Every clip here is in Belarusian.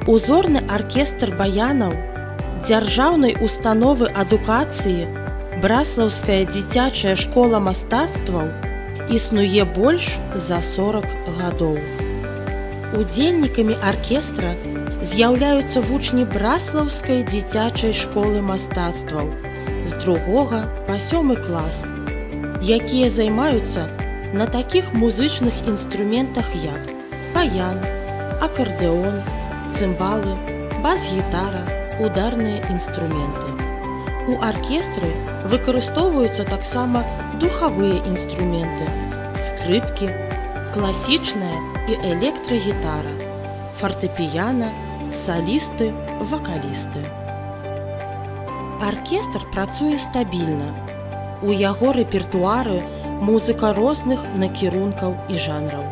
Узорны аркестр баянаў дзяржаўнай установы адукацыі Браслаўская дзіцячая школа мастацтваў існуе больш за 40 гадоў. Удзельнікамі аркестра з'яўляюцца вучні Браслаўскай дзіцячай школы мастацтваў з 2 па 7 клас, якія займаюцца на такіх музычных інструментах, як баян, акардэон, цымбалы, бас-гітара, ударныя інструменты. У аркестры выкарыстоўваюцца таксама духавыя інструменты, скрыпкі, класічная і электрагітара, фартэпіяна, салісты, вакалісты. Аркестр працуе стабільна. У яго рэпертуары музыка розных накірункаў і жанраў.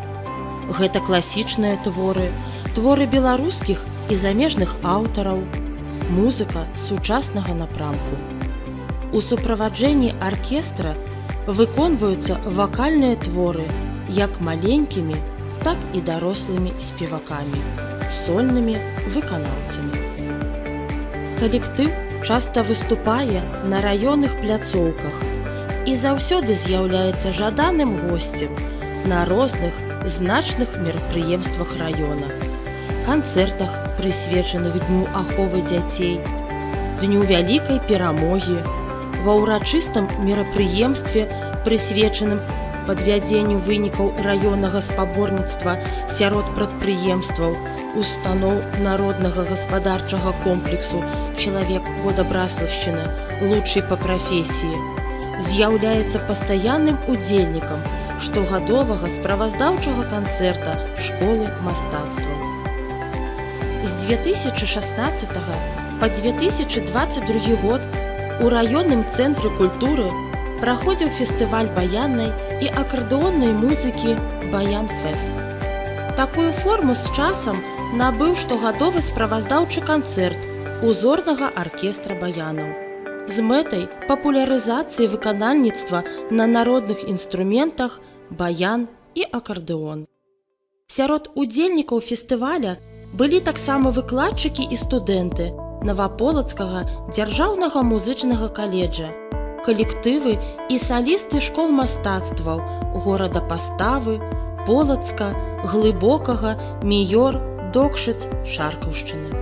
Гэта класічныя творы, творы беларускіх і замежных аўтараў, музыка сучаснага напрамку. У суправаджэнні аркестра выконваюцца вакальныя творы як маленькімі, так і дарослымі спевакамі, сольнымі выканаўцамі. Калектыў часта выступае на раённых пляцоўках і заўсёды з'яўляецца жаданым госцем на розных значных мерапрыемствах раёна, канцэртах, прысвечаных Дню аховы дзяцей, Дню вялікай перамогі, ва ўрачыстым мерапрыемстве, прысвечаным падвядзенню вынікаў раённага спаборніцтва сярод прадпрыемстваў, устаноў народнага гаспадарчага комплексу «Чалавек года Браслаўшчыны», лучший па прафесіі, з'яўляецца пастаянным удзельнікам штогадовага справаздаўчага канцэрта школы мастацтваў. З 2016 па 2022 год у раённым цэнтры культуры праходзіў фестываль баяннай і акардэоннай музыкі «Баян-фэст». Такую форму з часам набыў штогадовы справаздаўчы канцэрт узорнага аркестра баянаў з мэтай папулярызацыі выканальніцтва на народных інструментах баян і акардэон. Сярод удзельнікаў фестываля былі таксама выкладчыкі і студэнты Наваполацкага дзяржаўнага музычнага каледжа, калектывы і салісты школ мастацтваў горада Паставы, Полацка, Глыбокага, Міёр, Докшыц, Шаркаўшчыны.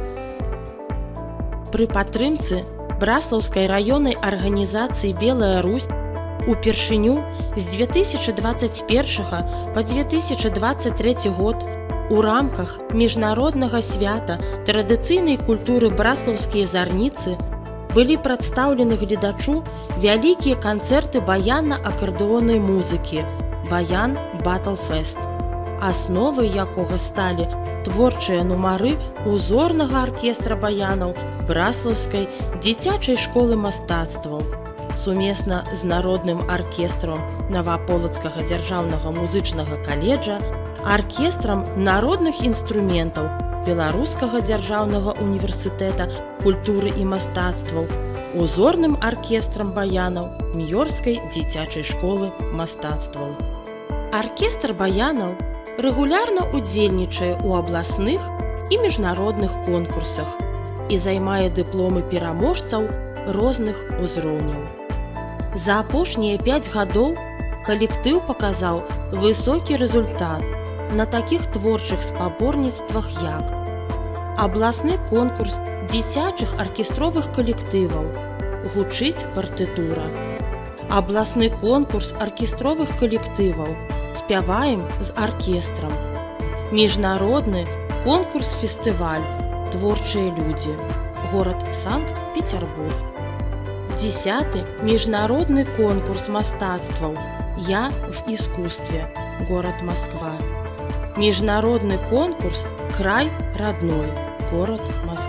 Пры падтрымцы Браслаўскай раённай арганізацыі «Белая Русь» упершыню з 2021 па 2023 год у рамках міжнароднага свята традыцыйнай культуры браслаўскія зарніцы былі прадстаўлены гледачу вялікія канцэрты баянна-акардэоннай музыкі «Баян Батл-фэст», асновай якога сталі творчыя нумары узорнага аркестра баянаў Браслаўскай дзіцячай школы мастацтваў сумесна з народным аркестрам Наваполацкага дзяржаўнага музычнага каледжа, аркестрам народных інструментаў Беларускага дзяржаўнага універсітэта культуры і мастацтваў, узорным аркестрам баянаў Міёрскай дзіцячай школы мастацтваў. Аркестр баянаў рэгулярна удзельнічае ў абласных і міжнародных конкурсах і займае дыпломы пераможцаў розных узроўняў. За апошнія 5 гадоў калектыў паказаў высокі рэзультат на такіх творчых спаборніцтвах, як абласны конкурс дзіцячых аркестровых калектываў «Гучыць партытура», абласны конкурс аркестровых калектываў «Спяваем з аркестрам», міжнародны конкурс-фестываль «Творчыя людзі», горад Санкт-Петербург, 10-й міжнародны конкурс мастацтваў «Я в искусстве», город Москва, міжнародны конкурс «Край родной», город Москва.